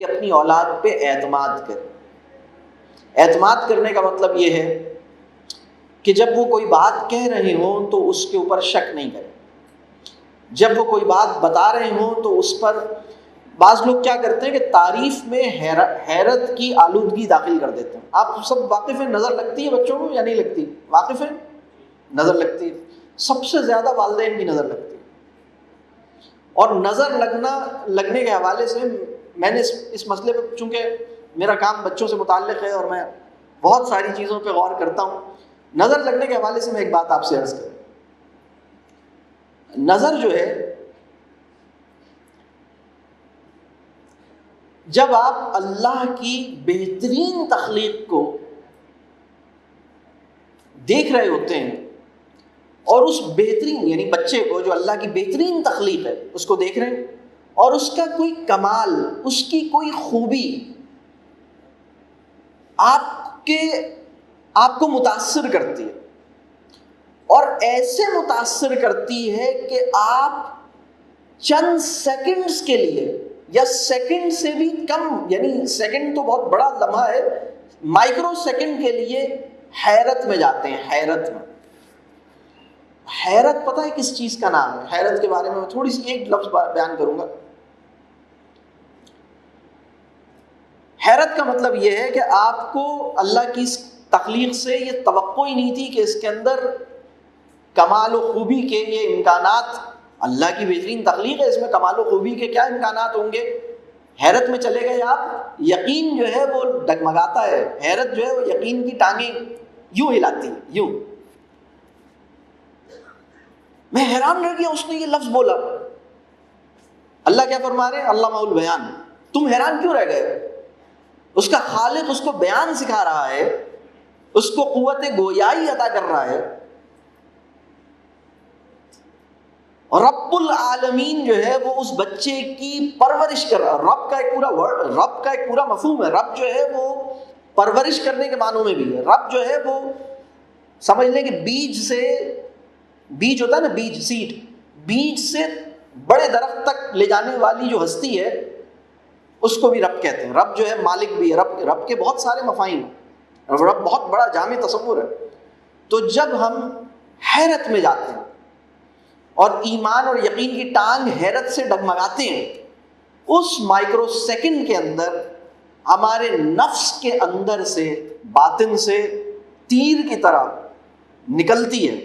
کہ اپنی اولاد پہ اعتماد کرے. اعتماد کرنے کا مطلب یہ ہے کہ جب وہ کوئی بات کہہ رہے ہوں تو اس کے اوپر شک نہیں کریں. جب وہ کوئی بات بتا رہے ہوں تو اس پر بعض لوگ کیا کرتے ہیں کہ تعریف میں حیرت کی آلودگی داخل کر دیتے ہیں. آپ سب واقف ہیں, نظر لگتی ہے بچوں کو یا نہیں لگتی؟ واقف ہیں, نظر لگتی ہے. سب سے زیادہ والدین کی نظر لگتی ہے. اور نظر لگنے کے حوالے سے میں نے اس مسئلے پہ, چونکہ میرا کام بچوں سے متعلق ہے اور میں بہت ساری چیزوں پہ غور کرتا ہوں, نظر لگنے کے حوالے سے میں ایک بات آپ سے عرض کروں. نظر جو ہے, جب آپ اللہ کی بہترین تخلیق کو دیکھ رہے ہوتے ہیں اور اس بہترین یعنی بچے کو جو اللہ کی بہترین تخلیق ہے اس کو دیکھ رہے ہیں اور اس کا کوئی کمال, اس کی کوئی خوبی آپ کو متاثر کرتی ہے, اور ایسے متاثر کرتی ہے کہ آپ چند سیکنڈز کے لیے یا سیکنڈ سے بھی کم, یعنی سیکنڈ تو بہت بڑا لمحہ ہے, مائکرو سیکنڈ کے لیے حیرت میں جاتے ہیں. حیرت میں, حیرت پتہ ہے کس چیز کا نام ہے؟ حیرت کے بارے میں تھوڑی سی ایک لفظ بیان کروں گا. حیرت کا مطلب یہ ہے کہ آپ کو اللہ کی تخلیق سے یہ توقع ہی نہیں تھی کہ اس کے اندر کمال و خوبی کے یہ امکانات, اللہ کی بہترین تخلیق ہے, اس میں کمال و خوبی کے کیا امکانات ہوں گے. حیرت میں چلے گئے آپ, یقین جو ہے وہ ڈگمگاتا ہے. حیرت جو ہے وہ یقین کی ٹانگیں یوں ہلاتی ہے, یوں. میں حیران رہ گیا, اس نے یہ لفظ بولا. اللہ کیا فرما رہے ہیں؟ علامہ البیان. تم حیران کیوں رہ گئے؟ اس کا خالق اس کو بیان سکھا رہا ہے, اس کو قوت گویائی عطا کر رہا ہے. رب العالمین جو ہے وہ اس بچے کی پرورش کر رہا ہے. رب کا ایک پورا مفہوم ہے. رب جو ہے وہ پرورش کرنے کے معنوں میں بھی ہے. رب جو ہے وہ سمجھ لیں کہ بیج ہوتا ہے نا, بیج, سیڈ, بیج سے بڑے درخت تک لے جانے والی جو ہستی ہے اس کو بھی رب کہتے ہیں. رب جو ہے مالک بھی ہے. رب کے بہت سارے مفاہیم, رب بہت بڑا جامع تصور ہے. تو جب ہم حیرت میں جاتے ہیں اور ایمان اور یقین کی ٹانگ حیرت سے ڈگمگاتے ہیں, اس مائکرو سیکنڈ کے اندر ہمارے نفس کے اندر سے, باطن سے تیر کی طرح نکلتی ہے,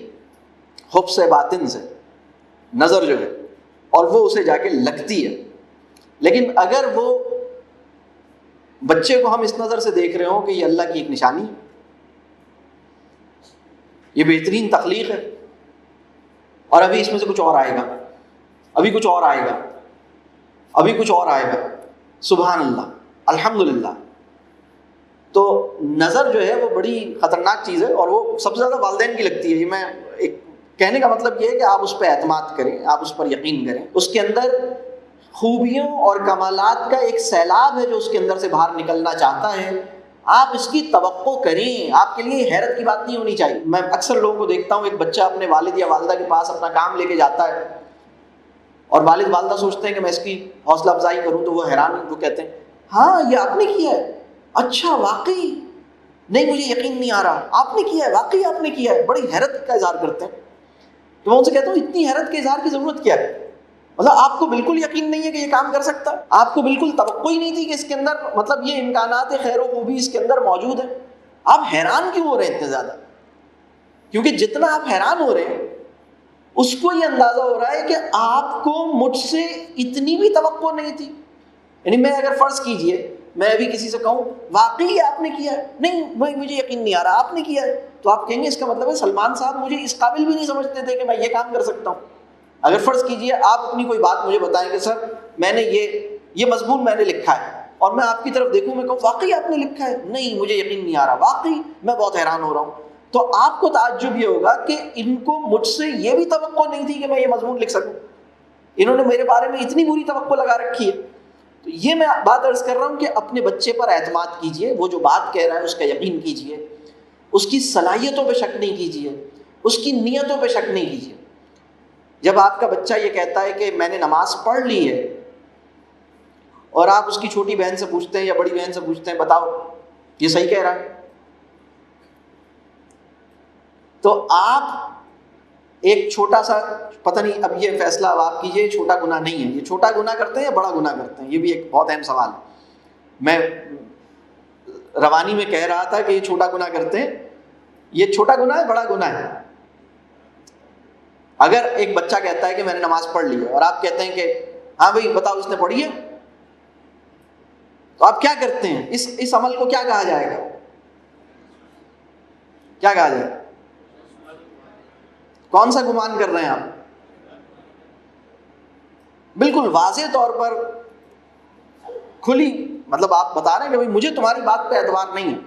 حفظ باطن سے نظر جو ہے, اور وہ اسے جا کے لگتی ہے. لیکن اگر وہ بچے کو ہم اس نظر سے دیکھ رہے ہوں کہ یہ اللہ کی ایک نشانی ہے, یہ بہترین تخلیق ہے, اور ابھی اس میں سے کچھ اور آئے گا, ابھی کچھ اور آئے گا, ابھی کچھ اور آئے گا, سبحان اللہ, الحمدللہ. تو نظر جو ہے وہ بڑی خطرناک چیز ہے, اور وہ سب سے زیادہ والدین کی لگتی ہے. یہ میں ایک کہنے کا مطلب یہ ہے کہ آپ اس پہ اعتماد کریں, آپ اس پر یقین کریں. اس کے اندر خوبیوں اور کمالات کا ایک سیلاب ہے جو اس کے اندر سے باہر نکلنا چاہتا ہے. آپ اس کی توقع کریں. آپ کے لیے حیرت کی بات نہیں ہونی چاہیے. میں اکثر لوگوں کو دیکھتا ہوں, ایک بچہ اپنے والد یا والدہ کے پاس اپنا کام لے کے جاتا ہے, اور والد والدہ سوچتے ہیں کہ میں اس کی حوصلہ افزائی کروں, تو وہ حیران, وہ کہتے ہیں ہاں یہ آپ نے کیا ہے, اچھا واقعی, نہیں مجھے یقین نہیں آ رہا, آپ نے کیا ہے, واقعی آپ نے کیا ہے, بڑی حیرت کا اظہار کرتے ہیں. تو میں ان سے کہتا ہوں اتنی حیرت کے اظہار کی ضرورت کیا ہے؟ مطلب آپ کو بالکل یقین نہیں ہے کہ یہ کام کر سکتا ہے, آپ کو بالکل توقع ہی نہیں تھی کہ اس کے اندر مطلب یہ امکانات خیر و خوبی اس کے اندر موجود ہیں. آپ حیران کیوں ہو رہے ہیں اتنے زیادہ؟ کیونکہ جتنا آپ حیران ہو رہے ہیں اس کو یہ اندازہ ہو رہا ہے کہ آپ کو مجھ سے اتنی بھی توقع نہیں تھی. یعنی میں اگر فرض کیجئے میں ابھی کسی سے کہوں واقعی آپ نے کیا ہے, نہیں مجھے یقین نہیں آ رہا, آپ نے کیا ہے, تو آپ کہیں گے اس کا مطلب ہے سلمان صاحب مجھے اس قابل بھی نہیں سمجھتے تھے کہ میں یہ کام کر سکتا ہوں. اگر فرض کیجئے آپ اپنی کوئی بات مجھے بتائیں کہ سر میں نے یہ مضمون میں نے لکھا ہے, اور میں آپ کی طرف دیکھوں, میں کہوں واقعی آپ نے لکھا ہے, نہیں مجھے یقین نہیں آ رہا, واقعی میں بہت حیران ہو رہا ہوں, تو آپ کو تعجب یہ ہوگا کہ ان کو مجھ سے یہ بھی توقع نہیں تھی کہ میں یہ مضمون لکھ سکوں, انہوں نے میرے بارے میں اتنی بری توقع لگا رکھی ہے. تو یہ میں بات عرض کر رہا ہوں کہ اپنے بچے پر اعتماد کیجئے, وہ جو بات کہہ رہا ہے اس کا یقین کیجئے, اس کی صلاحیتوں پہ شک نہیں کیجئے, اس کی نیتوں پہ شک نہیں کیجئے. جب آپ کا بچہ یہ کہتا ہے کہ میں نے نماز پڑھ لی ہے, اور آپ اس کی چھوٹی بہن سے پوچھتے ہیں یا بڑی بہن سے پوچھتے ہیں بتاؤ یہ صحیح کہہ رہا ہے. تو آپ ایک چھوٹا سا، پتہ نہیں اب یہ فیصلہ اب آپ کیجئے، چھوٹا گناہ نہیں ہے یہ، چھوٹا گناہ کرتے ہیں یا بڑا گناہ کرتے ہیں، یہ بھی ایک بہت اہم سوال ہے. میں روانی میں کہہ رہا تھا کہ یہ چھوٹا گناہ کرتے ہیں، یہ چھوٹا گناہ ہے بڑا گناہ ہے. اگر ایک بچہ کہتا ہے کہ میں نے نماز پڑھ لی ہے اور آپ کہتے ہیں کہ ہاں بھائی بتاؤ اس نے پڑھی ہے، تو آپ کیا کرتے ہیں؟ اس عمل کو کیا کہا جائے گا؟ کیا کہا جائے گا؟ کون سا گمان کر رہے ہیں آپ؟ بالکل واضح طور پر کھلی، مطلب آپ بتا رہے ہیں کہ بھائی مجھے تمہاری بات پہ اعتبار نہیں ہے.